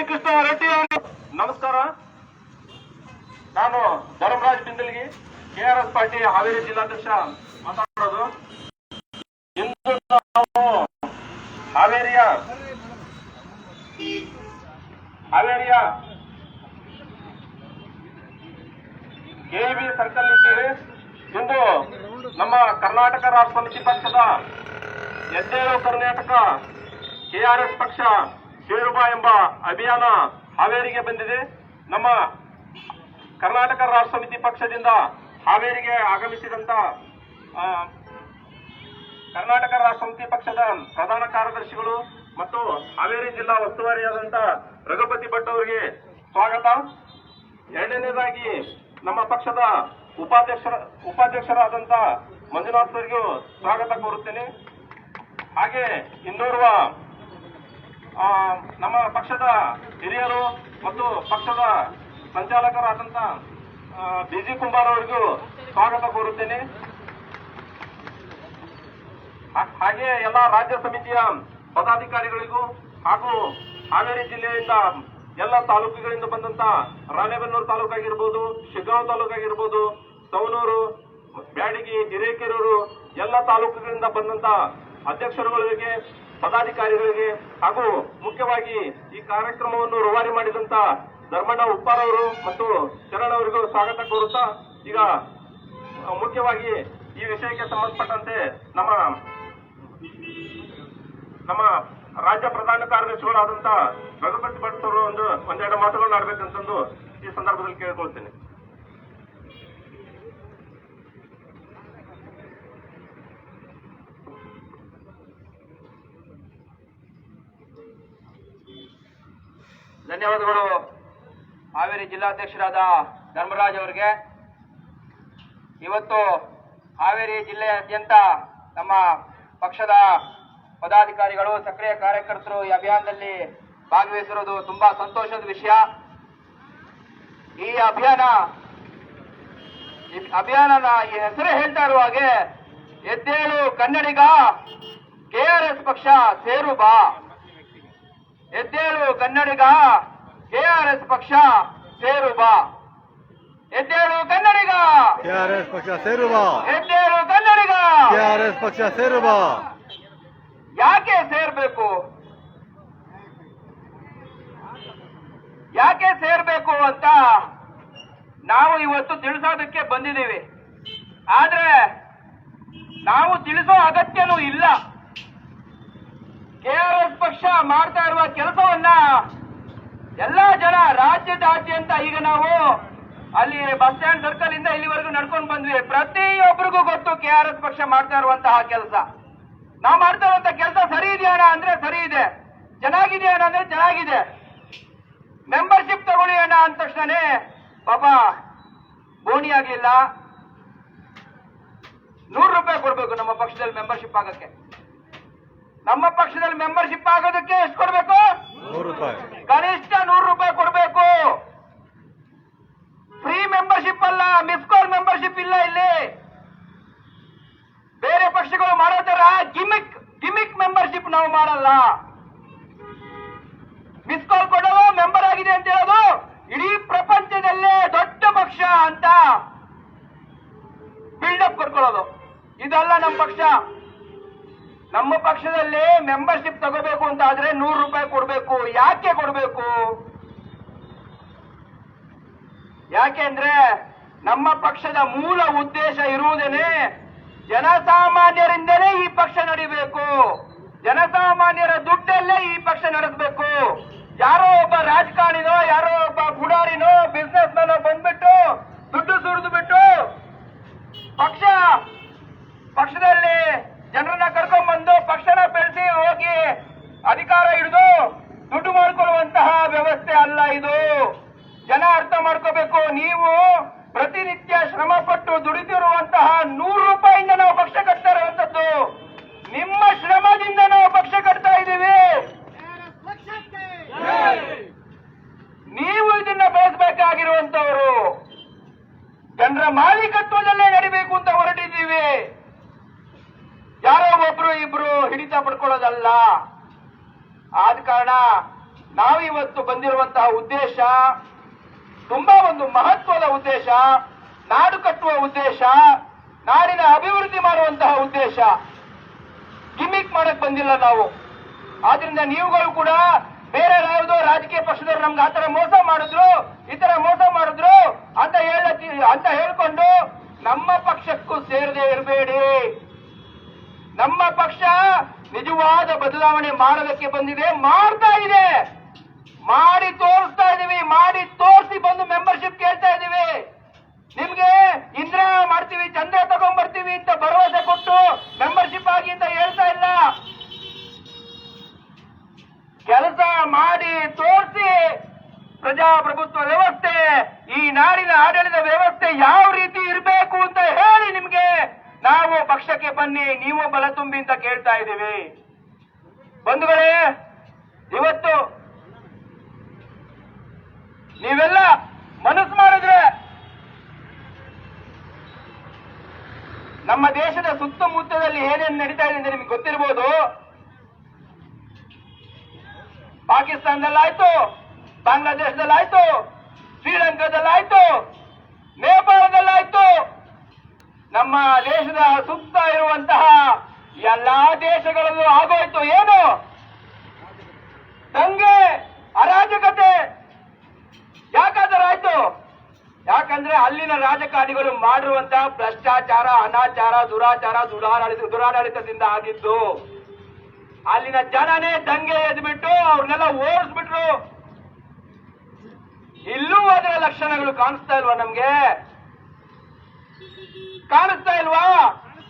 ಕೃಷ್ಣ ರೆಡ್ಡಿ ಅವರು. ನಮಸ್ಕಾರ, ನಾನು ಧರ್ಮರಾಜ್ ಬಿಂದಲ್ಗಿ, ಕೆಆರ್ಎಸ್ ಪಾರ್ಟಿ ಹಾವೇರಿ ಜಿಲ್ಲಾಧ್ಯಕ್ಷ ಮಾತಾಡೋದು. ಇಂದು ನಾವು ಹಾವೇರಿಯ ಕೆಇಬಿ ಸರ್ಕಲ್ ಇದ್ದೀವಿ. ಇಂದು ನಮ್ಮ ಕರ್ನಾಟಕ ರಾಷ್ಟ್ರ ಸಮಿತಿ ಪಕ್ಷದ ಎದ್ದೇಳು ಕರ್ನಾಟಕ ಕೆಆರ್ಎಸ್ ಪಕ್ಷ ಸೇರುಬಾ ಎಂಬ ಅಭಿಯಾನ ಹಾವೇರಿಗೆ ಬಂದಿದೆ. ನಮ್ಮ ಕರ್ನಾಟಕ ರಾಷ್ಟ್ರ ಸಮಿತಿ ಪಕ್ಷದಿಂದ ಹಾವೇರಿಗೆ ಆಗಮಿಸಿದಂತ ಕರ್ನಾಟಕ ರಾಷ್ಟ್ರ ಸಮಿತಿ ಪಕ್ಷದ ಪ್ರಧಾನ ಕಾರ್ಯದರ್ಶಿಗಳು ಮತ್ತು ಹಾವೇರಿ ಜಿಲ್ಲಾ ಉಸ್ತುವಾರಿಯಾದಂತ ರಘುಪತಿ ಭಟ್ ಅವರಿಗೆ ಸ್ವಾಗತ. ಎರಡನೇದಾಗಿ ನಮ್ಮ ಪಕ್ಷದ ಉಪಾಧ್ಯಕ್ಷರಾದಂತ ಮಂಜುನಾಥ್ ಅವರಿಗೂ ಸ್ವಾಗತ ಕೋರುತ್ತೇನೆ. ಹಾಗೆ ಇನ್ನೋರ್ವ ನಮ್ಮ ಪಕ್ಷದ ಹಿರಿಯರು ಮತ್ತು ಪಕ್ಷದ ಸಂಚಾಲಕರಾದಂತ ಬಿಜಿ ಕುಂಬಾರ್ ಅವರಿಗೂ ಸ್ವಾಗತ ಕೋರುತ್ತೇನೆ. ಹಾಗೆ ಎಲ್ಲ ರಾಜ್ಯ ಸಮಿತಿಯ ಪದಾಧಿಕಾರಿಗಳಿಗೂ ಹಾಗೂ ಹಾವೇರಿ ಜಿಲ್ಲೆಯಿಂದ ಎಲ್ಲ ತಾಲೂಕುಗಳಿಂದ ಬಂದಂತ ರಾಣೆಬೆನ್ನೂರು ತಾಲೂಕಾಗಿರ್ಬೋದು, ಶಿಗ್ಗಾಂವ್ ತಾಲೂಕಾಗಿರ್ಬೋದು, ಸವನೂರು, ಬ್ಯಾಡಗಿ, ಹಿರೇಕೆರೂರು ಎಲ್ಲ ತಾಲೂಕುಗಳಿಂದ ಬಂದಂತ ಅಧ್ಯಕ್ಷರುಗಳಿಗೆ, ಪದಾಧಿಕಾರಿಗಳಿಗೆ ಹಾಗೂ ಮುಖ್ಯವಾಗಿ ಈ ಕಾರ್ಯಕ್ರಮವನ್ನು ರೂವಾರಿ ಮಾಡಿದಂತ ಧರ್ಮಣ್ಣ ಉಪ್ಪಾರ್ ಅವರು ಮತ್ತು ಶರಣ್ ಅವರಿಗೂ ಸ್ವಾಗತ ಕೋರುತ್ತಾ, ಈಗ ಮುಖ್ಯವಾಗಿ ಈ ವಿಷಯಕ್ಕೆ ಸಂಬಂಧಪಟ್ಟಂತೆ ನಮ್ಮ ರಾಜ್ಯ ಪ್ರಧಾನ ಕಾರ್ಯದರ್ಶಿಗಳಾದಂತ ರಘುಪತಿ ಭಟ್ ಅವರು ಒಂದೆರಡು ಮಾತುಗಳನ್ನ ಆಡ್ಬೇಕಂತಂದು ಈ ಸಂದರ್ಭದಲ್ಲಿ ಕೇಳ್ಕೊಳ್ತೇನೆ. ಧನ್ಯವಾದಗಳು ಹಾವೇರಿ ಜಿಲ್ಲಾಧ್ಯಕ್ಷರಾದ ಧರ್ಮರಾಜ್ ಅವರಿಗೆ. ಇವತ್ತು ಹಾವೇರಿ ಜಿಲ್ಲೆಯಾದ್ಯಂತ ನಮ್ಮ ಪಕ್ಷದ ಪದಾಧಿಕಾರಿಗಳು, ಸಕ್ರಿಯ ಕಾರ್ಯಕರ್ತರು ಈ ಅಭಿಯಾನದಲ್ಲಿ ಭಾಗವಹಿಸಿರೋದು ತುಂಬಾ ಸಂತೋಷದ ವಿಷಯ. ಈ ಅಭಿಯಾನನ ಈ ಹೆಸರೇ ಹೇಳ್ತಾ ಇರುವ ಹಾಗೆ ಎದ್ದೇಳು ಕನ್ನಡಿಗ, ಕೆಆರ್ಎಸ್ ಪಕ್ಷ ಸೇರು ಬಾ. ಎದ್ದೇಳು ಕನ್ನಡಿಗ, ಕೆಆರ್ಎಸ್ ಪಕ್ಷ ಸೇರು ಬಾ. ಎದ್ದೇಳು ಕನ್ನಡಿಗ, ಕೆಆರ್ಎಸ್ ಪಕ್ಷ ಸೇರು ಬಾ. ಎದ್ದೇಳು ಕನ್ನಡಿಗ, ಕೆಆರ್ಎಸ್ ಪಕ್ಷ ಸೇರು ಬಾ. ಯಾಕೆ ಸೇರ್ಬೇಕು? ಯಾಕೆ ಸೇರ್ಬೇಕು ಅಂತ ನಾವು ಇವತ್ತು ತಿಳಿಸೋದಕ್ಕೆ ಬಂದಿದ್ದೀವಿ. ಆದ್ರೆ ನಾವು ತಿಳಿಸೋ ಅಗತ್ಯನೂ ಇಲ್ಲ. ಕೆಆರ್ಎಸ್ ಪಕ್ಷ ಮಾಡ್ತಾ ಇರುವ ಕೆಲಸವನ್ನ ಎಲ್ಲಾ ಜನ ರಾಜ್ಯದಾದ್ಯಂತ, ಈಗ ನಾವು ಅಲ್ಲಿ ಬಸ್ ಸ್ಟ್ಯಾಂಡ್ ಸರ್ಕಲ್ ಇಂದ ಇಲ್ಲಿವರೆಗೂ ನಡ್ಕೊಂಡು ಬಂದ್ವಿ, ಪ್ರತಿಯೊಬ್ಬರಿಗೂ ಗೊತ್ತು ಕೆಆರ್ಎಸ್ ಪಕ್ಷ ಮಾಡ್ತಾ ಇರುವಂತಹ ಕೆಲಸ. ನಾವು ಮಾಡ್ತಾ ಇರುವಂತಹ ಕೆಲಸ ಸರಿ ಇದೆಯಾ ಅಂದ್ರೆ ಸರಿ ಇದೆ, ಚೆನ್ನಾಗಿದೆಯಾ ಅಂದ್ರೆ ಚೆನ್ನಾಗಿದೆ. ಮೆಂಬರ್ಶಿಪ್ ತಗೊಳ್ಳಿ ಅಣ್ಣ ಅಂದ ತಕ್ಷಣನೇ ಪಾಪ ಬೋಣಿ ಆಗ್ಲಿಲ್ಲ, 100 ರೂಪಾಯಿ ಕೊಡ್ಬೇಕು ನಮ್ಮ ಪಕ್ಷದಲ್ಲಿ ಮೆಂಬರ್ಶಿಪ್ ಆಗಕ್ಕೆ. ನಮ್ಮ ಪಕ್ಷದಲ್ಲಿ ಮೆಂಬರ್ಶಿಪ್ ಆಗೋದಕ್ಕೆ ಎಷ್ಟು ಕೊಡ್ಬೇಕು? 100 ರೂಪಾಯಿ, ಕನಿಷ್ಠ 100 ರೂಪಾಯಿ ಕೊಡ್ಬೇಕು. ಫ್ರೀ ಮೆಂಬರ್ಶಿಪ್ ಅಲ್ಲ, ಮಿಸ್ ಕಾಲ್ ಮೆಂಬರ್ಶಿಪ್ ಇಲ್ಲ. ಇಲ್ಲಿ ಬೇರೆ ಪಕ್ಷಗಳು ಮಾಡೋ ತರ ಗಿಮಿಕ್ ಮೆಂಬರ್ಶಿಪ್ ನಾವು ಮಾಡಲ್ಲ. ಮಿಸ್ ಕಾಲ್ ಕೊಡೋದು ಮೆಂಬರ್ ಆಗಿದೆ ಅಂತ ಹೇಳೋದು ಇಡೀ ಪ್ರಪಂಚದಲ್ಲೇ ದೊಡ್ಡ ಪಕ್ಷ ಅಂತ ಬಿಲ್ಡಪ್ ಕೊಡ್ಕೊಳ್ಳೋದು ಇದಲ್ಲ ನಮ್ಮ ಪಕ್ಷ. ನಮ್ಮ ಪಕ್ಷದಲ್ಲಿ ಮೆಂಬರ್ಶಿಪ್ ತಗೋಬೇಕು ಅಂತ ಆದ್ರೆ 100 ರೂಪಾಯಿ ಕೊಡ್ಬೇಕು. ಯಾಕೆ ಕೊಡ್ಬೇಕು? ಯಾಕೆಂದ್ರೆ ನಮ್ಮ ಪಕ್ಷದ ಮೂಲ ಉದ್ದೇಶ ಇರುವುದೇನೆ ಜನಸಾಮಾನ್ಯರಿಂದಲೇ ಈ ಪಕ್ಷ ನಡಿಬೇಕು. ಜನಸಾಮಾನ್ಯರ ದುಡ್ಡಲ್ಲೇ ಈ ಪಕ್ಷ ನಡೆಸಬೇಕು. ಯಾರೋ ಒಬ್ಬ ರಾಜಕಾರಣಿನೋ, ಯಾರೋ ಒಬ್ಬ ಪುಡಾರಿನೋ, ಬಿಸ್ನೆಸ್ ಮ್ಯಾನೋ ಬಂದ್ಬಿಟ್ಟು ದುಡ್ಡು ಸುರಿದು ಬಿಟ್ಟು ಪಕ್ಷದಲ್ಲಿ ಜನರನ್ನ ಕರ್ಕೊಂಡ್ಬಂದು ಪಕ್ಷನ ಬೆಳೆಸಿ ಹೋಗಿ ಅಧಿಕಾರ ಹಿಡಿದು ದುಡ್ಡು ಮಾಡಿಕೊಳ್ಳುವಂತಹ ವ್ಯವಸ್ಥೆ ಅಲ್ಲ ಇದು. ಜನ ಅರ್ಥ ಮಾಡ್ಕೋಬೇಕು. ನೀವು ಪ್ರತಿನಿತ್ಯ ಶ್ರಮ ಪಟ್ಟು ದುಡಿದಿರುವಂತಹ 100 ರೂಪಾಯಿಂದ ನಾವು ಪಕ್ಷ ಕಟ್ತಾ ಇರುವಂತದ್ದು. ನಿಮ್ಮ ಶ್ರಮದಿಂದ ನಾವು ಪಕ್ಷ ಕಟ್ತಾ ಇದ್ದೀವಿ. ನೀವು ಇದನ್ನ ಬೆಳೆಸಬೇಕಾಗಿರುವಂತವರು. ಜನರ ಮಾಲೀಕತ್ವದಲ್ಲೇ ನಡಿಬೇಕು ಅಂತ ಹೊರಟಿದ್ದೀವಿ. ಯಾರೋ ಒಬ್ರು ಇಬ್ರು ಹಿಡಿತ ಪಡ್ಕೊಳ್ಳೋದಲ್ಲ. ಆದ ಕಾರಣ ನಾವಿವತ್ತು ಬಂದಿರುವಂತಹ ಉದ್ದೇಶ ತುಂಬಾ ಒಂದು ಮಹತ್ವದ ಉದ್ದೇಶ, ನಾಡು ಕಟ್ಟುವ ಉದ್ದೇಶ, ನಾಡಿನ ಅಭಿವೃದ್ಧಿ ಮಾಡುವಂತಹ ಉದ್ದೇಶ. ಗಿಮಿಕ್ ಮಾಡಕ್ ಬಂದಿಲ್ಲ ನಾವು. ಆದ್ರಿಂದ ನೀವುಗಳು ಕೂಡ ಬೇರೆ ಯಾವುದೋ ರಾಜಕೀಯ ಪಕ್ಷದವರು ನಮ್ಗೆ ಆತರ ಮೋಸ ಮಾಡಿದ್ರು, ಈ ತರ ಮೋಸ ಮಾಡಿದ್ರು ಅಂತ ಹೇಳ್ಕೊಂಡು ನಮ್ಮ ಪಕ್ಷಕ್ಕೂ ಸೇರದೆ ಇರಬೇಡಿ. ನಮ್ಮ ಪಕ್ಷ ನಿಜವಾದ ಬದಲಾವಣೆ ಮಾಡೋದಕ್ಕೆ ಬಂದಿದೆ, ಮಾಡ್ತಾ ಇದೆ, ಮಾಡಿ ತೋರಿಸ್ತಾ ಇದೀವಿ. ಮಾಡಿ ತೋರಿಸಿ ಬಂದು ಮೆಂಬರ್ಶಿಪ್ ಕೇಳ್ತಾ ಇದೀವಿ. ನಿಮ್ಗೆ ಇಂದ್ರ ಮಾಡ್ತೀವಿ, ಚಂದ್ರ ತಗೊಂಡ್ಬರ್ತೀವಿ ಅಂತ ಭರವಸೆ ಕೊಟ್ಟು ಮೆಂಬರ್ಶಿಪ್ ಆಗಿ ಅಂತ ಹೇಳ್ತಾ ಇಲ್ಲ. ಕೆಲಸ ಮಾಡಿ ತೋರಿಸಿ ಪ್ರಜಾಪ್ರಭುತ್ವ ವ್ಯವಸ್ಥೆ, ಈ ನಾಡಿನ ಆಡಳಿತ ವ್ಯವಸ್ಥೆ ಯಾವ ರೀತಿ ಇರಬೇಕು ಅಂತ ಹೇಳಿ ನಿಮ್ಗೆ ನಾವು ಪಕ್ಷಕ್ಕೆ ಬನ್ನಿ, ನೀವು ಬಲ ತುಂಬಿ ಅಂತ ಕೇಳ್ತಾ ಇದ್ದೀವಿ. ಬಂಧುಗಳೇ, ಇವತ್ತು ನೀವೆಲ್ಲ ಮನಸ್ಸು ಮಾಡಿದ್ರೆ ನಮ್ಮ ದೇಶದ ಸುತ್ತಮುತ್ತದಲ್ಲಿ ಏನೇನು ನಡೀತಾ ಇದೆ ಅಂತ ನಿಮ್ಗೆ ಗೊತ್ತಿರಬಹುದು. ಪಾಕಿಸ್ತಾನದಲ್ಲಾಯ್ತು, ಬಾಂಗ್ಲಾದೇಶದಲ್ಲಾಯ್ತು, ಶ್ರೀಲಂಕಾದಲ್ಲಾಯ್ತು, ನೇಪಾಳದಲ್ಲಾಯ್ತು. ನಮ್ಮ ದೇಶದ ಸುತ್ತ ಇರುವಂತಹ ಎಲ್ಲಾ ದೇಶಗಳಲ್ಲೂ ಆಗೋಯ್ತು. ಏನು ದಂಗೆ, ಅರಾಜಕತೆ. ಯಾಕಾದ್ರೆ ಆಯ್ತು? ಯಾಕಂದ್ರೆ ಅಲ್ಲಿನ ರಾಜಕಾರಣಿಗಳು ಮಾಡಿರುವಂತಹ ಭ್ರಷ್ಟಾಚಾರ, ಅನಾಚಾರ, ದುರಾಚಾರ, ದುರಾಡಳಿತದಿಂದ ಆಗಿದ್ದು. ಅಲ್ಲಿನ ಜನನೇ ದಂಗೆ ಎದ್ಬಿಟ್ಟು ಅವ್ರನ್ನೆಲ್ಲ ಓಡಿಸ್ಬಿಟ್ರು. ಇಲ್ಲೂ ಅದರ ಲಕ್ಷಣಗಳು ಕಾಣಿಸ್ತಾ ಇಲ್ವಾ? ನಮ್ಗೆ ಕಾಣಿಸ್ತಾ ಇಲ್ವಾ?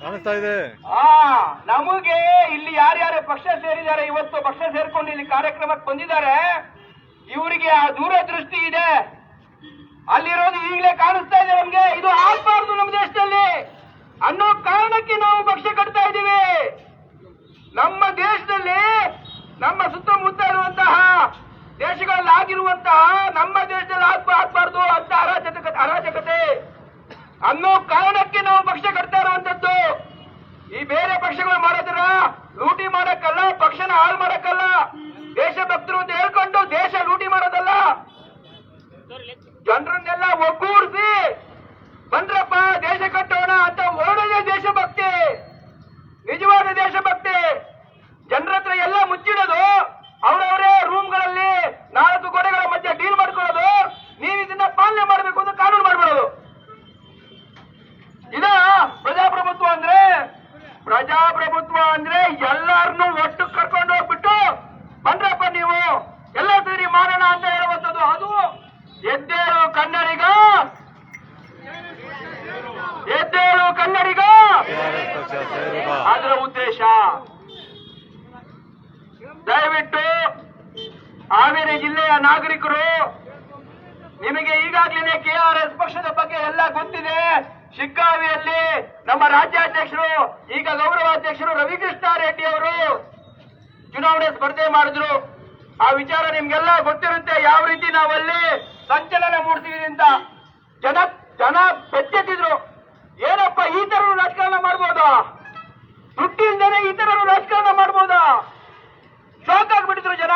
ಕಾಣಿಸ್ತಾ ಇದೆ. ನಮಗೆ ಇಲ್ಲಿ ಯಾರ್ಯಾರು ಪಕ್ಷ ಸೇರಿದ್ದಾರೆ, ಇವತ್ತು ಪಕ್ಷ ಸೇರ್ಕೊಂಡು ಇಲ್ಲಿ ಕಾರ್ಯಕ್ರಮಕ್ಕೆ ಬಂದಿದ್ದಾರೆ, ಇವರಿಗೆ ಆ ದೂರದೃಷ್ಟಿ ಇದೆ. ಅಲ್ಲಿರೋದು ಈಗಲೇ ಕಾಣಿಸ್ತಾ ಇದೆ ನಮ್ಗೆ. ಇದು ಆಗ್ಬಾರ್ದು ನಮ್ಮ ದೇಶದಲ್ಲಿ ಅನ್ನೋ ಕಾರಣಕ್ಕೆ ನಾವು ಪಕ್ಷ ಕಟ್ತಾ ಇದ್ದೀವಿ. ನಮ್ಮ ದೇಶದಲ್ಲಿ, ನಮ್ಮ ಸುತ್ತಮುತ್ತ ಇರುವಂತಹ ದೇಶಗಳಲ್ಲಿ ಆಗಿರುವಂತಹ ನಮ್ಮ ದೇಶದಲ್ಲಿ ಆಗ್ಬಾರ್ದು ಅಂತ ಅರಾಜಕತೆ ಅನ್ನೋ ಕಾರಣಕ್ಕೆ ನಾವು ಪಕ್ಷ ಕಟ್ತಾ ಇರುವಂತದ್ದು. ಈ ಬೇರೆ ಪಕ್ಷಗಳು ಮಾಡೋದ್ರ ಲೂಟಿ ಮಾಡಕ್ಕಲ್ಲ, ಪಕ್ಷನ ಹಾಳು ಮಾಡಕ್ಕಲ್ಲ, ದೇಶಭಕ್ತರು ಅಂತ ಹೇಳ್ಕೊಂಡು ದೇಶ ಲೂಟಿ ಮಾಡೋದಲ್ಲ. ಜನರನ್ನೆಲ್ಲ ಒಗ್ಗೂಡಿಸಿ ಬಂದ್ರಪ್ಪ ದೇಶ ಕಟ್ಟೋಣ ಅಂತ ಹೊರಡೋದೇ ದೇಶಭಕ್ತಿ, ನಿಜವಾದ ದೇಶಭಕ್ತಿ. ಜನರ ಹತ್ರ ಎಲ್ಲ ಮುಚ್ಚಿಡೋದು, ಅವರವರೇ ರೂಮ್ಗಳಲ್ಲಿ 4 ಗೋಡೆಗಳ ಮಧ್ಯೆ ಡೀಲ್ ಮಾಡ್ಕೊಳ್ಳೋದು, ನೀವು ಇದನ್ನ ಪಾಲನೆ ಮಾಡಬೇಕು ಅಂತ ಕಾನೂನು ಮಾಡ್ಬಿಡೋದು. ಇದ ಪ್ರಜಾಪ್ರಭುತ್ವ ಅಂದ್ರೆ? ಪ್ರಜಾಪ್ರಭುತ್ವ ಅಂದ್ರೆ ಎಲ್ಲಾರನ್ನೂ ಒಟ್ಟು ಕರ್ಕೊಂಡು ಹೋಗ್ಬಿಟ್ಟು ಬಂದ್ರಪ್ಪ ನೀವು ಎಲ್ಲ ಸೇರಿ ಮಾಡೋಣ ಅಂತ ಹೇಳುವಂಥದ್ದು. ಅದು ಎದ್ದೇಳು ಕನ್ನಡಿಗ, ಎದ್ದೇಳು ಕನ್ನಡಿಗ, ಅದರ ಉದ್ದೇಶ. ದಯವಿಟ್ಟು ಹಾವೇರಿ ಜಿಲ್ಲೆಯ ನಾಗರಿಕರು, ನಿಮಗೆ ಈಗಾಗಲೇ ಕೆಆರ್ಎಸ್ ಪಕ್ಷದ ಬಗ್ಗೆ ಎಲ್ಲ ಗೊತ್ತಿದೆ. ಶಿಗ್ಗಾವಿಯಲ್ಲಿ ನಮ್ಮ ರಾಜ್ಯಾಧ್ಯಕ್ಷರು, ಈಗ ಗೌರವಾಧ್ಯಕ್ಷರು ರವಿಕೃಷ್ಣ ರೆಡ್ಡಿ ಅವರು ಚುನಾವಣೆ ಸ್ಪರ್ಧೆ ಮಾಡಿದ್ರು. ಆ ವಿಚಾರ ನಿಮ್ಗೆಲ್ಲ ಗೊತ್ತಿರುತ್ತೆ. ಯಾವ ರೀತಿ ನಾವಲ್ಲಿ ಸಂಚಲನ ಮೂಡಿಸಿದ್ವಿ ಅಂತ ಜನ ಬೆಚ್ಚೆತ್ತಿದ್ರು. ಏನಪ್ಪ ಈ ತರ ರಾಜಕಾರಣ ಮಾಡ್ಬೋದಾ? ದುಡ್ಡಿಲ್ದೇನೆ ಈ ತರ ರಾಜಕಾರಣ ಮಾಡ್ಬೋದಾ? ಶಾಕ್ ಆಗ್ಬಿಟ್ಟಿದ್ರು ಜನ.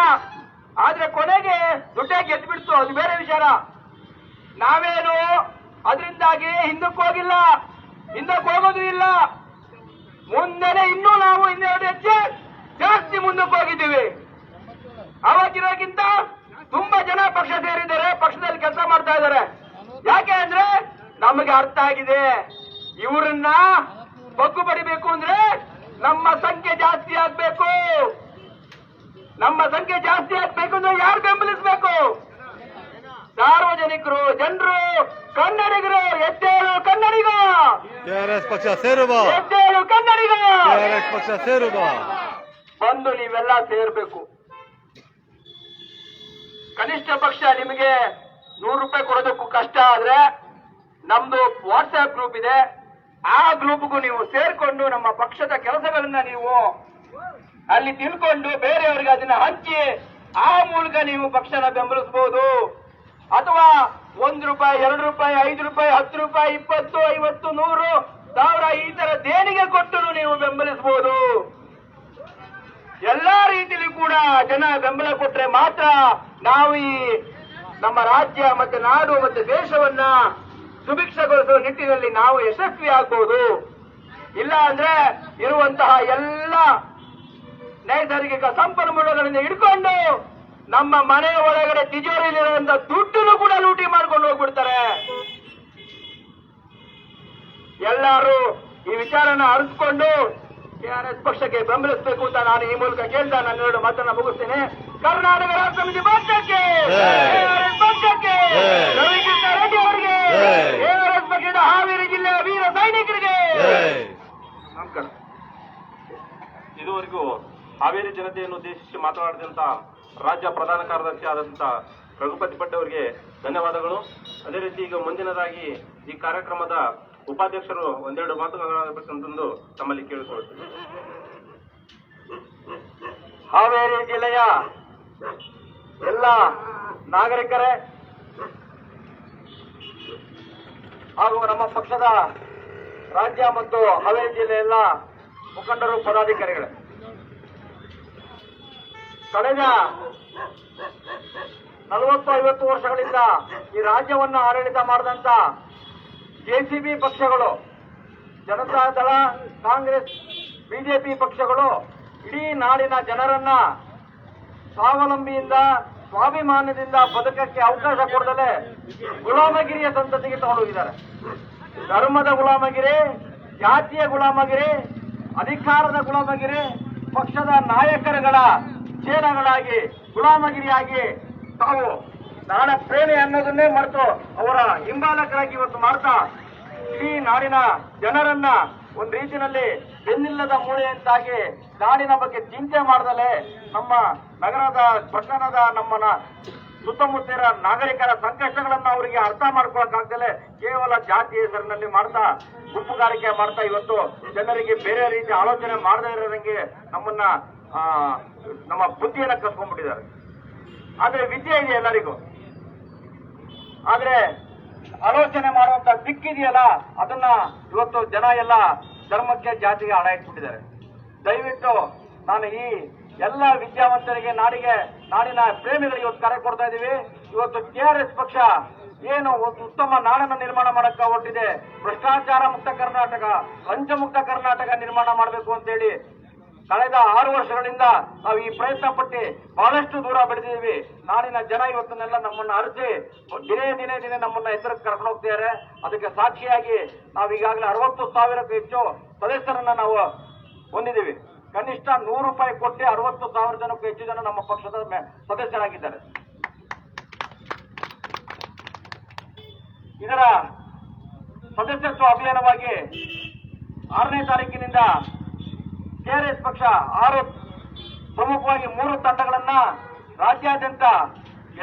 ಆದ್ರೆ ಕೊನೆಗೆ ದುಡ್ಡೇ ಗೆದ್ದು ಬಿಡ್ತು, ಅದು ಬೇರೆ ವಿಚಾರ. ನಾವೇನು ಅದರಿಂದಾಗಿ ಹಿಂದಕ್ಕೆ ಹೋಗಿಲ್ಲ, ಹಿಂದಕ್ಕೆ ಹೋಗೋದು ಇಲ್ಲ. ಮುಂದೆನೆ ಇನ್ನೂ ನಾವು 2 ಹೆಜ್ಜೆ ಜಾಸ್ತಿ ಮುಂದಕ್ಕೆ ಹೋಗಿದ್ದೀವಿ. ಅವಾಗಿರೋಕ್ಕಿಂತ ತುಂಬಾ ಜನ ಪಕ್ಷ ಸೇರಿದ್ದಾರೆ, ಪಕ್ಷದಲ್ಲಿ ಕೆಲಸ ಮಾಡ್ತಾ ಇದ್ದಾರೆ. ಯಾಕೆ ಅಂದ್ರೆ ನಮಗೆ ಅರ್ಥ ಆಗಿದೆ, ಇವರನ್ನ ಬಗ್ಗು ಬಡಿಬೇಕು ಅಂದ್ರೆ ನಮ್ಮ ಸಂಖ್ಯೆ ಜಾಸ್ತಿ ಆಗ್ಬೇಕು. ನಮ್ಮ ಸಂಖ್ಯೆ ಜಾಸ್ತಿ ಆಗ್ಬೇಕು ಅಂದ್ರೆ ಯಾರು ಬೆಂಬಲಿಸಬೇಕು? ಸಾರ್ವಜನಿಕರು, ಜನರು, ಕನ್ನಡಿಗರು. ಎದ್ದೇಳು ಕನ್ನಡಿಗ, ಕೆಆರ್ಎಸ್ ಪಕ್ಷ ಸೇರುವ, ಎದ್ದೇಳು ಕನ್ನಡಿಗ, ಕೆಆರ್ಎಸ್ ಪಕ್ಷ ಸೇರುವ. ಬಂದು ನೀವೆಲ್ಲ ಸೇರ್ಬೇಕು. ಕನಿಷ್ಠ ಪಕ್ಷ ನಿಮಗೆ 100 ರೂಪಾಯಿ ಕೊಡೋದಕ್ಕೂ ಕಷ್ಟ ಆದ್ರೆ ನಮ್ದು ವಾಟ್ಸ್ಆಪ್ ಗ್ರೂಪ್ ಇದೆ. ಆ ಗ್ರೂಪ್ಗೂ ನೀವು ಸೇರ್ಕೊಂಡು ನಮ್ಮ ಪಕ್ಷದ ಕೆಲಸಗಳನ್ನ ನೀವು ಅಲ್ಲಿ ತಿಳ್ಕೊಂಡು ಬೇರೆಯವರಿಗೆ ಅದನ್ನ ಹಂಚಿ ಆ ಮೂಲಕ ನೀವು ಪಕ್ಷನ ಬೆಂಬಲಿಸಬಹುದು. ಅಥವಾ 1 ರೂಪಾಯಿ, 2 ರೂಪಾಯಿ, 5 ರೂಪಾಯಿ, 10 ರೂಪಾಯಿ, 20, 50, 100, 1000 ಈ ತರ ದೇಣಿಗೆ ಕೊಟ್ಟು ನೀವು ಬೆಂಬಲಿಸಬಹುದು. ಎಲ್ಲಾ ರೀತಿಯಲ್ಲಿ ಕೂಡ ಜನ ಬೆಂಬಲ ಕೊಟ್ರೆ ಮಾತ್ರ ನಾವು ಈ ನಮ್ಮ ರಾಜ್ಯ ಮತ್ತೆ ನಾಡು ಮತ್ತೆ ದೇಶವನ್ನ ಸುಭಿಕ್ಷಗೊಳಿಸುವ ನಿಟ್ಟಿನಲ್ಲಿ ನಾವು ಯಶಸ್ವಿ ಆಗ್ಬಹುದು. ಇಲ್ಲ ಅಂದ್ರೆ ಇರುವಂತಹ ಎಲ್ಲ ನೈಸರ್ಗಿಕ ಸಂಪನ್ಮೂಲಗಳಿಂದ ಹಿಡ್ಕೊಂಡು ನಮ್ಮ ಮನೆ ಒಳಗಡೆ ತಿಜೋರಿಯಲ್ಲಿರುವಂತಹ ದುಡ್ಡನ್ನು ಕೂಡ ಲೂಟಿ ಮಾಡ್ಕೊಂಡು ಹೋಗ್ಬಿಡ್ತಾರೆ. ಎಲ್ಲರೂ ಈ ವಿಚಾರನ ಅರಿತುಕೊಂಡು ಕೆಆರ್ಎಸ್ ಪಕ್ಷಕ್ಕೆ ಬೆಂಬಲಿಸಬೇಕು ಅಂತ ನಾನು ಈ ಮೂಲಕ ಕೇಳ್ತಾ ನಾನು ಎರಡು ಮಾತನ್ನ ಮುಗಿಸ್ತೇನೆ. ಕರ್ನಾಟಕ ರಾಷ್ಟ್ರ ಸಮಿತಿ ಪಕ್ಷಕ್ಕೆ, ಕೆಆರ್ಎಸ್ ಪಕ್ಷಕ್ಕೆ, ರವಿಕೃಷ್ಣ ರೆಡ್ಡಿ ಅವರಿಗೆ, ಕೆಆರ್ಎಸ್ ಪಕ್ಷದ ಹಾವೇರಿ ಜಿಲ್ಲೆಯ ವೀರ ಸೈನಿಕರಿಗೆ ನಮಸ್ಕಾರ. ಇದುವರೆಗೂ ಹಾವೇರಿ ಜನತೆಯನ್ನು ಉದ್ದೇಶಿಸಿ ಮಾತನಾಡಿದಂತ ರಾಜ್ಯ ಪ್ರಧಾನ ಕಾರ್ಯದರ್ಶಿ ಆದಂತ ರಘುಪತಿ ಭಟ್ ಅವರಿಗೆ ಧನ್ಯವಾದಗಳು. ಅದೇ ರೀತಿ ಈಗ ಮುಂದಿನದಾಗಿ ಈ ಕಾರ್ಯಕ್ರಮದ ಉಪಾಧ್ಯಕ್ಷರು ಒಂದೆರಡು ಮಾತುಗಳಾಗಬೇಕಂತಂದು ತಮ್ಮಲ್ಲಿ ಕೇಳಿಕೊಳ್ಳುತ್ತೇವೆ. ಹಾವೇರಿ ಜಿಲ್ಲೆಯ ಎಲ್ಲ ನಾಗರಿಕರೇ ಹಾಗೂ ನಮ್ಮ ಪಕ್ಷದ ರಾಜ್ಯ ಮತ್ತು ಹಾವೇರಿ ಜಿಲ್ಲೆಯ ಎಲ್ಲ ಮುಖಂಡರು ಪದಾಧಿಕಾರಿಗಳೇ, ಕಳೆದ 40-50 ವರ್ಷಗಳಿಂದ ಈ ರಾಜ್ಯವನ್ನು ಆಡಳಿತ ಮಾಡಿದಂತ ಜೆಸಿಬಿ ಪಕ್ಷಗಳು, ಜನತಾದಳ, ಕಾಂಗ್ರೆಸ್, ಬಿಜೆಪಿ ಪಕ್ಷಗಳು ಇಡೀ ನಾಡಿನ ಜನರನ್ನ ಸ್ವಾವಲಂಬಿಯಿಂದ ಸ್ವಾಭಿಮಾನದಿಂದ ಬದುಕಕ್ಕೆ ಅವಕಾಶ ಕೊಡದಲೆ ಗುಲಾಮಗಿರಿಯ ಸಂತತಿಗೆ ತಗೊಂಡೋಗಿದ್ದಾರೆ. ಧರ್ಮದ ಗುಲಾಮಗಿರಿ, ಜಾತಿಯ ಗುಲಾಮಗಿರಿ, ಅಧಿಕಾರದ ಗುಲಾಮಗಿರಿ, ಪಕ್ಷದ ನಾಯಕರುಗಳ ಚೇಲಗಳಾಗಿ ಗುಲಾಮಗಿರಿಯಾಗಿ ತಾವು ನಾಡ ಪ್ರೇಮಿ ಅನ್ನೋದನ್ನೇ ಮರೆತು ಅವರ ಹಿಂಬಾಲಕರಾಗಿ ಇವತ್ತು ಮಾಡ್ತಾ ಇಡೀ ನಾಡಿನ ಜನರನ್ನ ಒಂದು ರೀತಿಯಲ್ಲಿ ಬೆನ್ನಿಲ್ಲದ ಮೂಳೆಯಂತಾಗಿ ನಾಡಿನ ಬಗ್ಗೆ ಚಿಂತೆ ಮಾಡದಲೆ ನಮ್ಮ ನಗರದ ಪಟ್ಟಣದ ನಮ್ಮನ್ನ ಸುತ್ತಮುತ್ತಲ ನಾಗರಿಕರ ಸಂಕಷ್ಟಗಳನ್ನ ಅವರಿಗೆ ಅರ್ಥ ಮಾಡ್ಕೊಳಕ್ಕಾಗ್ದಲೆ ಕೇವಲ ಜಾತಿ ಹೆಸರಿನಲ್ಲಿ ಮಾಡ್ತಾ ಗುಂಪುಗಾರಿಕೆ ಮಾಡ್ತಾ ಇವತ್ತು ಜನರಿಗೆ ಬೇರೆ ರೀತಿ ಆಲೋಚನೆ ಮಾಡದೇ ಇರೋದಂಗೆ ನಮ್ಮನ್ನ ನಮ್ಮ ಬುದ್ಧಿಯನ್ನ ಕಸ್ಕೊಂಡ್ಬಿಟ್ಟಿದ್ದಾರೆ. ಆದ್ರೆ ವಿದ್ಯೆ ಇದೆ ಎಲ್ಲರಿಗೂ, ಆದ್ರೆ ಆಲೋಚನೆ ಮಾಡುವಂತ ದಿಕ್ಕಿದೆಯಲ್ಲ ಅದನ್ನ ಇವತ್ತು ಜನ ಎಲ್ಲ ಧರ್ಮಕ್ಕೆ ಜಾತಿಗೆ ಹಣ ಇಟ್ಬಿಟ್ಟಿದ್ದಾರೆ. ದಯವಿಟ್ಟು ನಾನು ಈ ಎಲ್ಲ ವಿದ್ಯಾವಂತರಿಗೆ, ನಾಡಿನ ಪ್ರೇಮಿಗಳಿಗೆ ಇವತ್ತು ಕರೆ ಕೊಡ್ತಾ ಇದ್ದೀವಿ. ಇವತ್ತು ಕೆಆರ್ಎಸ್ ಪಕ್ಷ ಏನು ಉತ್ತಮ ನಾಡನ್ನು ನಿರ್ಮಾಣ ಮಾಡಕ್ಕೆ ಹೊರಟಿದೆ, ಭ್ರಷ್ಟಾಚಾರ ಮುಕ್ತ ಕರ್ನಾಟಕ, ಲಂಚ ಮುಕ್ತ ಕರ್ನಾಟಕ ನಿರ್ಮಾಣ ಮಾಡಬೇಕು ಅಂತೇಳಿ ಕಳೆದ 6 ವರ್ಷಗಳಿಂದ ನಾವು ಈ ಪ್ರಯತ್ನ ಪಟ್ಟು ಬಹಳಷ್ಟು ದೂರ ಬೆಳೆದಿದ್ದೀವಿ. ನಾಡಿನ ಜನ ಇವತ್ತನ್ನೆಲ್ಲ ನಮ್ಮನ್ನ ಅರಿಸಿ ದಿನೇ ನಮ್ಮನ್ನ ಎತ್ತರಕ್ಕೆ ಕರ್ಕೊಂಡು ಹೋಗ್ತಿದ್ದಾರೆ. ಅದಕ್ಕೆ ಸಾಕ್ಷಿಯಾಗಿ ನಾವು ಈಗಾಗಲೇ 60,000ಕ್ಕೂ ಹೆಚ್ಚು ಸದಸ್ಯರನ್ನ ನಾವು ಹೊಂದಿದ್ದೀವಿ. ಕನಿಷ್ಠ 100 ರೂಪಾಯಿ ಕೊಟ್ಟು 60,000 ಜನಕ್ಕೂ ಹೆಚ್ಚು ಜನ ನಮ್ಮ ಪಕ್ಷದ ಸದಸ್ಯರಾಗಿದ್ದಾರೆ. ಇದರ ಸದಸ್ಯತ್ವ ಅಭಿಯಾನವಾಗಿ 6ನೇ ತಾರೀಕಿನಿಂದ ಕೆಆರ್ಎಸ್ ಪಕ್ಷ 6 ಪ್ರಮುಖವಾಗಿ 3 ತಂಡಗಳನ್ನ ರಾಜ್ಯಾದ್ಯಂತ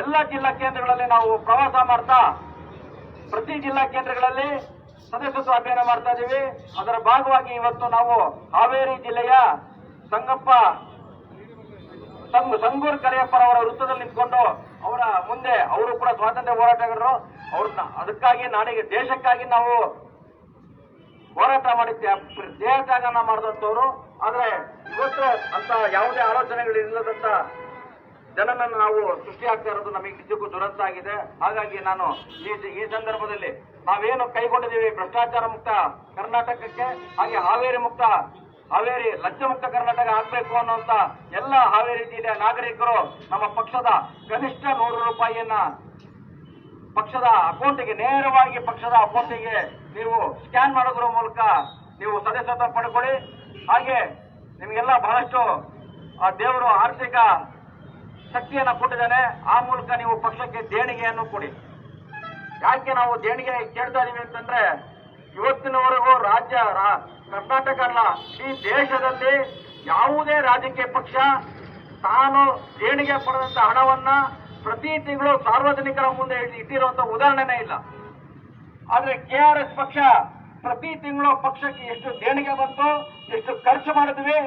ಎಲ್ಲ ಜಿಲ್ಲಾ ಕೇಂದ್ರಗಳಲ್ಲಿ ನಾವು ಪ್ರವಾಸ ಮಾಡ್ತಾ ಪ್ರತಿ ಜಿಲ್ಲಾ ಕೇಂದ್ರಗಳಲ್ಲಿ ಸದಸ್ಯತ್ವ ಅಭಿಯಾನ ಮಾಡ್ತಾ ಇದ್ದೀವಿ. ಅದರ ಭಾಗವಾಗಿ ಇವತ್ತು ನಾವು ಹಾವೇರಿ ಜಿಲ್ಲೆಯ ಸಂಗೂರ್ ಕರಿಯಪ್ಪರವರ ವೃತ್ತದಲ್ಲಿ ನಿಂತ್ಕೊಂಡು ಅವರ ಮುಂದೆ, ಅವರು ಕೂಡ ಸ್ವಾತಂತ್ರ್ಯ ಹೋರಾಟಗಾರರು, ಅವ್ರನ್ನ ಅದಕ್ಕಾಗಿ ನಾಡಿಗೆ ದೇಶಕ್ಕಾಗಿ ನಾವು ಹೋರಾಟ ಮಾಡಿದ್ದೇವೆ, ದೇಹತ್ಯಾಗನ ಮಾಡಿದಂಥವ್ರು. ಆದ್ರೆ ಇವತ್ತು ಅಂತ ಯಾವುದೇ ಆಲೋಚನೆಗಳಿಲ್ಲದಂತ ಜನನನ್ನು ನಾವು ಸೃಷ್ಟಿ ಆಗ್ತಾ ಇರೋದು ನಮಗೆ ನಿಜಕ್ಕೂ ದುರಂತ ಆಗಿದೆ. ಹಾಗಾಗಿ ನಾನು ಈ ಸಂದರ್ಭದಲ್ಲಿ ನಾವೇನು ಕೈಗೊಂಡಿದ್ದೀವಿ ಭ್ರಷ್ಟಾಚಾರ ಮುಕ್ತ ಕರ್ನಾಟಕಕ್ಕೆ, ಹಾಗೆ ಹಾವೇರಿ ಲಂಚ ಮುಕ್ತ ಕರ್ನಾಟಕ ಆಗ್ಬೇಕು ಅನ್ನುವಂತ ಎಲ್ಲ ಹಾವೇರಿ ಜಿಲ್ಲೆಯ ನಾಗರಿಕರು ನಮ್ಮ ಪಕ್ಷದ ಕನಿಷ್ಠ 100 ರೂಪಾಯಿಯನ್ನ ಪಕ್ಷದ ಅಕೌಂಟಿಗೆ, ನೇರವಾಗಿ ಪಕ್ಷದ ಅಕೌಂಟಿಗೆ ನೀವು ಸ್ಕ್ಯಾನ್ ಮಾಡೋದ್ರ ಮೂಲಕ ನೀವು ಸದಸ್ಯತ್ವ ಪಡ್ಕೊಳ್ಳಿ. ಹಾಗೆ ನಿಮಗೆಲ್ಲ ಬಹಳಷ್ಟು ದೇವರು ಆರ್ಥಿಕ ಶಕ್ತಿಯನ್ನ ಕೊಟ್ಟಿದ್ದಾನೆ. ಆ ಮೂಲಕ ನೀವು ಪಕ್ಷಕ್ಕೆ ದೇಣಿಗೆಯನ್ನು ಕೊಡಿ. ಯಾಕೆ ನಾವು ದೇಣಿಗೆ ಕೇಳ್ತಾ ಇದೀವಿ ಅಂತಂದ್ರೆ, ಇವತ್ತಿನವರೆಗೂ ಕರ್ನಾಟಕ ಅಲ್ಲ, ಈ ದೇಶದಲ್ಲಿ ಯಾವುದೇ ರಾಜಕೀಯ ಪಕ್ಷ ತಾನು ದೇಣಿಗೆ ಪಡೆದಂತ ಹಣವನ್ನ ಪ್ರತಿ ತಿಂಗಳು ಸಾರ್ವಜನಿಕರ ಮುಂದೆ ಇಟ್ಟಿರುವಂತ ಉದಾಹರಣೆನೇ ಇಲ್ಲ. ಆದ್ರೆ ಕೆಆರ್ಎಸ್ ಪಕ್ಷ ಪ್ರತಿ ತಿಂಗಳು ಪಕ್ಷಕ್ಕೆ ಎಷ್ಟು ದೇಣಿಗೆ ಬಂತು, ಎಷ್ಟು ಖರ್ಚು ಮಾಡಿದ್ವಿ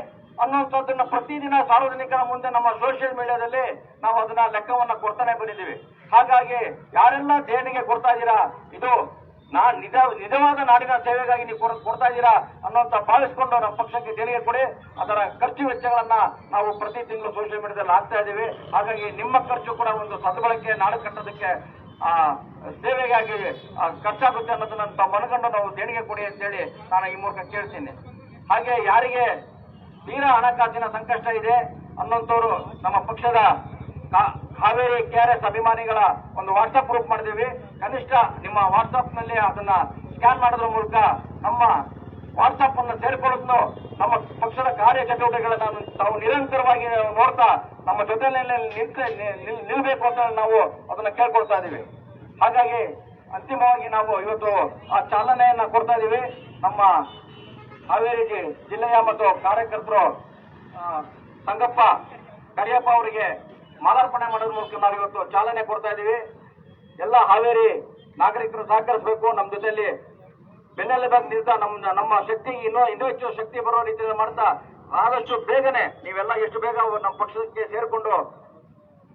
ಅನ್ನುವಂಥದ್ದನ್ನ ಪ್ರತಿದಿನ ಸಾರ್ವಜನಿಕರ ಮುಂದೆ ನಮ್ಮ ಸೋಷಿಯಲ್ ಮೀಡಿಯಾದಲ್ಲಿ ನಾವು ಅದನ್ನ ಲೆಕ್ಕವನ್ನ ಕೊಡ್ತಾನೆ ಬಂದಿದ್ದೀವಿ. ಹಾಗಾಗಿ ಯಾರೆಲ್ಲ ದೇಣಿಗೆ ಕೊಡ್ತಾ ಇದ್ದೀರಾ, ಇದು ನಿಜವಾದ ನಾಡಿನ ಸೇವೆಗಾಗಿ ನೀವು ಕೊಡ್ತಾ ಇದ್ದೀರಾ ಅನ್ನೋಂತ ಭಾವಿಸ್ಕೊಂಡು ನಮ್ಮ ಪಕ್ಷಕ್ಕೆ ದೇಣಿಗೆ ಕೊಡಿ. ಅದರ ಖರ್ಚು ವೆಚ್ಚಗಳನ್ನ ನಾವು ಪ್ರತಿ ತಿಂಗಳು ಸೋಷಿಯಲ್ ಮೀಡಿಯಾದಲ್ಲಿ ಹಾಕ್ತಾ ಇದ್ದೀವಿ. ಹಾಗಾಗಿ ನಿಮ್ಮ ಖರ್ಚು ಕೂಡ ಒಂದು ಸದ್ಬಳಕೆ ನಾಡು ಕಟ್ಟೋದಕ್ಕೆ ಸೇವೆಗಾಗಿ ಖರ್ಚಾಗುತ್ತೆ ಅನ್ನೋದನ್ನ ತಾವು ಮನಗಂಡು ನಾವು ದೇಣಿಗೆ ಕೊಡಿ ಅಂತೇಳಿ ನಾನು ಈ ಮೂಲಕ ಕೇಳ್ತೀನಿ. ಹಾಗೆ ಯಾರಿಗೆ ತೀರಾ ಹಣಕಾಸಿನ ಸಂಕಷ್ಟ ಇದೆ ಅನ್ನೋಂಥವ್ರು ನಮ್ಮ ಪಕ್ಷದ ಹಾವೇರಿ KRS ಅಭಿಮಾನಿಗಳ ಒಂದು ವಾಟ್ಸ್ಆಪ್ ಗ್ರೂಪ್ ಮಾಡಿದೀವಿ. ಕನಿಷ್ಠ ನಿಮ್ಮ ವಾಟ್ಸ್ಆಪ್ ನಲ್ಲಿ ಅದನ್ನ ಸ್ಕ್ಯಾನ್ ಮಾಡೋದ್ರ ಮೂಲಕ ನಮ್ಮ ವಾಟ್ಸ್ಆಪ್ ಅನ್ನು ಸೇರಿಕೊಳ್ಳುತ್ತೋ ನಮ್ಮ ಪಕ್ಷದ ಕಾರ್ಯಚಟುವಟಿಕೆಗಳನ್ನ ತಾವು ನಿರಂತರವಾಗಿ ನೋಡ್ತಾ ನಮ್ಮ ಜೊತೆಯಲ್ಲಿ ನಿಲ್ಬೇಕು ಅಂತ ನಾವು ಅದನ್ನ ಕೇಳ್ಕೊಳ್ತಾ ಇದೀವಿ. ಹಾಗಾಗಿ ಅಂತಿಮವಾಗಿ ನಾವು ಇವತ್ತು ಆ ಚಾಲನೆಯನ್ನ ಕೊಡ್ತಾ ಇದೀವಿ. ನಮ್ಮ ಹಾವೇರಿ ಜಿಲ್ಲೆಯ ಮತ್ತು ಕಾರ್ಯಕರ್ತರು ಸಂಗಪ್ಪ ಕರಿಯಪ್ಪ ಅವರಿಗೆ ಮಾಲಾರ್ಪಣೆ ಮಾಡೋದ್ರ ಮೂಲಕ ನಾವು ಇವತ್ತು ಚಾಲನೆ ಕೊಡ್ತಾ ಇದೀವಿ. ಎಲ್ಲ ಹಾವೇರಿ ನಾಗರಿಕರು ಸಹಕರಿಸಬೇಕು. ನಮ್ಮ ಜೊತೆಯಲ್ಲಿ ಬೆನ್ನೆಲುಬಾಗಿ ನಿಲ್ತಾ ನಮ್ಮ ಶಕ್ತಿಗೆ ಇನ್ನೂ ಹೆಚ್ಚು ಶಕ್ತಿ ಬರೋ ರೀತಿಯಲ್ಲಿ ಮಾಡ್ತಾ ಆದಷ್ಟು ಬೇಗನೆ ನೀವೆಲ್ಲ ಎಷ್ಟು ಬೇಗ ನಮ್ಮ ಪಕ್ಷಕ್ಕೆ ಸೇರಿಕೊಂಡು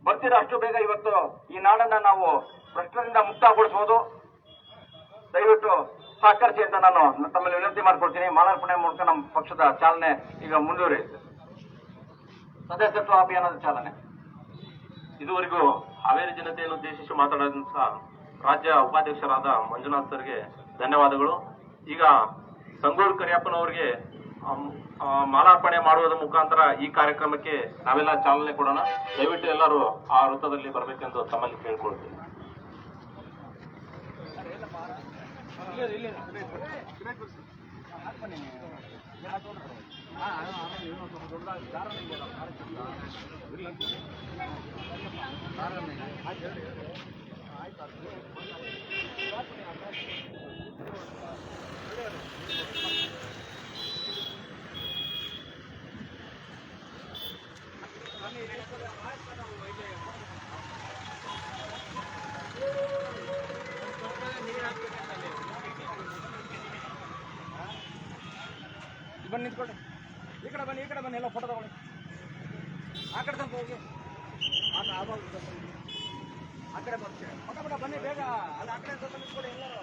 ಬರ್ತೀರಾ ಅಷ್ಟು ಬೇಗ ಇವತ್ತು ಈ ನಾಡನ್ನ ನಾವು ಭ್ರಷ್ಟರಿಂದ ಮುಕ್ತಗೊಳಿಸಬಹುದು. ದಯವಿಟ್ಟು ಸಹಕರಿಸಿ ಅಂತ ನಾನು ತಮ್ಮಲ್ಲಿ ವಿನಂತಿ ಮಾಡ್ಕೊಳ್ತೀನಿ. ಮಾಲಾರ್ಪಣೆ ಮೂಲಕ ನಮ್ಮ ಪಕ್ಷದ ಚಾಲನೆ ಈಗ ಮುಂದುವರಿಯುತ್ತೆ. ಸದಸ್ಯತ್ವ ಅಭಿಯಾನದ ಚಾಲನೆ. ಇದುವರೆಗೂ ಹಾವೇರಿ ಜನತೆಯನ್ನು ಉದ್ದೇಶಿಸಿ ಮಾತನಾಡಿದಂತ ರಾಜ್ಯ ಉಪಾಧ್ಯಕ್ಷರಾದ ಮಂಜುನಾಥ್ ಸರ್ಗೆ ಧನ್ಯವಾದಗಳು. ಈಗ ಸಂಗೂರು ಕರಿಯಪ್ಪನವರಿಗೆ ಮಾಲಾರ್ಪಣೆ ಮಾಡುವುದರ ಮುಖಾಂತರ ಈ ಕಾರ್ಯಕ್ರಮಕ್ಕೆ ನಾವೆಲ್ಲ ಚಾಲನೆ ಕೊಡೋಣ. ದಯವಿಟ್ಟು ಎಲ್ಲರೂ ಆ ವೃತ್ತದಲ್ಲಿ ಬರಬೇಕೆಂದು ತಮ್ಮಲ್ಲಿ ಕೇಳಿಕೊಳ್ತೀನಿ. ಬನ್ನಿ ನಿಂತ್ಕೊಳ್ಳಿ. ಈ ಕಡೆ ಬನ್ನಿ ಎಲ್ಲ ಫೋಟೋ ತಗೊಳ್ಳಿ. ಆ ಕಡೆ ಸ್ವಲ್ಪ ಹೋಗಿ ಆ ಕಡೆ ಬರ್ತೀವಿ. ಫೋಟೋ ಬನ್ನಿ ಬೇಗ. ಅಲ್ಲಿ ಆ ಕಡೆ ಸ್ವಲ್ಪ ನಿಂತ್ಕೊಳ್ಳಿ ಎಲ್ಲರೂ.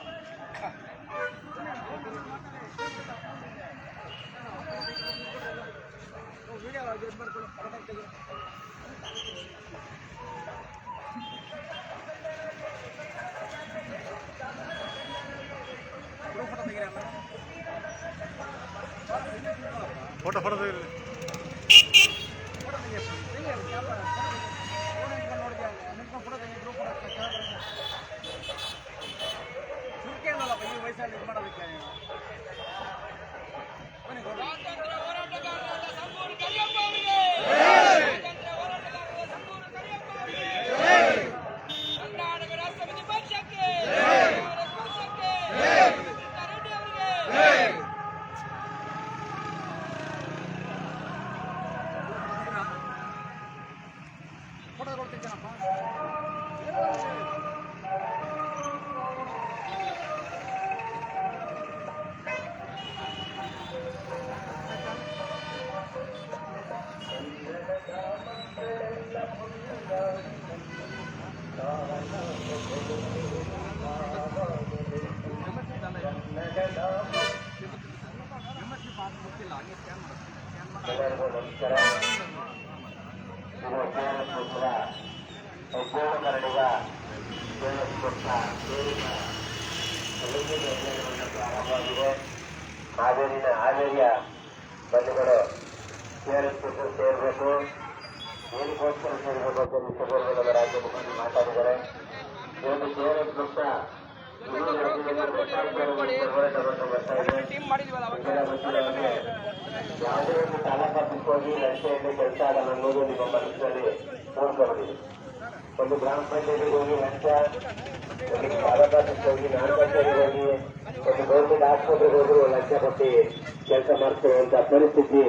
ವಿಡಿಯೋ ಇದು ಮಾಡ್ಕೊಳ್ಳಿ. ಫೋಟೋ ತೆಗಿ. ಫೋಟೋ ತೆಗೀರಿ ಅಮ್ಮ. ಫೋಟೋ ತೆಗೀರಿ. ಈ ವಯಸ್ಸಲ್ಲಿ ಇದು ಮಾಡೋದಕ್ಕೆ ಫೋಟೋ ತಗೊಳ್ತಿದ್ದೇನಪ್ಪ. ಎಲ್ಲರಿಗೂ ನಮಸ್ಕಾರ. ಇದು KRS ಪಕ್ಷದ ಒಬ್ಬ ಕರಡಿಗ KRS ಪಕ್ಷ ಸೇರಿನ ಸಲಹೆಗೆ ಅಭಿಯಾನವನ್ನು ಪ್ರಾರಂಭವಾಗಿದೆ. ಹಾವೇರಿಯ ಬಂಧುಗಳು KRS ಪಕ್ಷ ಸೇರಬೇಕು, ಏನಕ್ಕೋಸ್ಕರ ಸೇರಬೇಕು ಅಂತ ವಿಶ್ವಗೌರವದ ರಾಜ್ಯ ಮುಖಂಡರು ಮಾತಾಡಿದ್ದಾರೆ. ಇವತ್ತು KRS ಪಕ್ಷ ಹೋರಾಟವನ್ನು ಬರ್ತಾ ಇದೆ. ಯಾವುದೇ ಒಂದು ತಾಲೂಕು ಹೋಗಿ ಲಂಚೆಯಲ್ಲಿ ಕೆಲಸ ಆಗಲ್ಲ ಅನ್ನೋದು ನಿಮ್ಮ ಮನಸ್ಸಿನಲ್ಲಿ ನೋಡ್ಕೊಂಡಿದೆ. ಒಂದು ಗ್ರಾಮ ಪಂಚಾಯತಿಗೆ ಹೋಗಿ ಲಂಚ, ಒಂದು ತಾಲೂಕು ಹೋಗಿ ನಾಡಕಚೇರಿಗೆ ಹೋಗಿ, ಒಂದು ಗೌರ್ಮೆಂಟ್ ಆಸ್ಪತ್ರೆಗೆ ಹೋಗಿ ಲಂಚ ಕೊಟ್ಟು ಕೆಲಸ ಮಾಡ್ತಿರುವಂತಹ ಪರಿಸ್ಥಿತಿ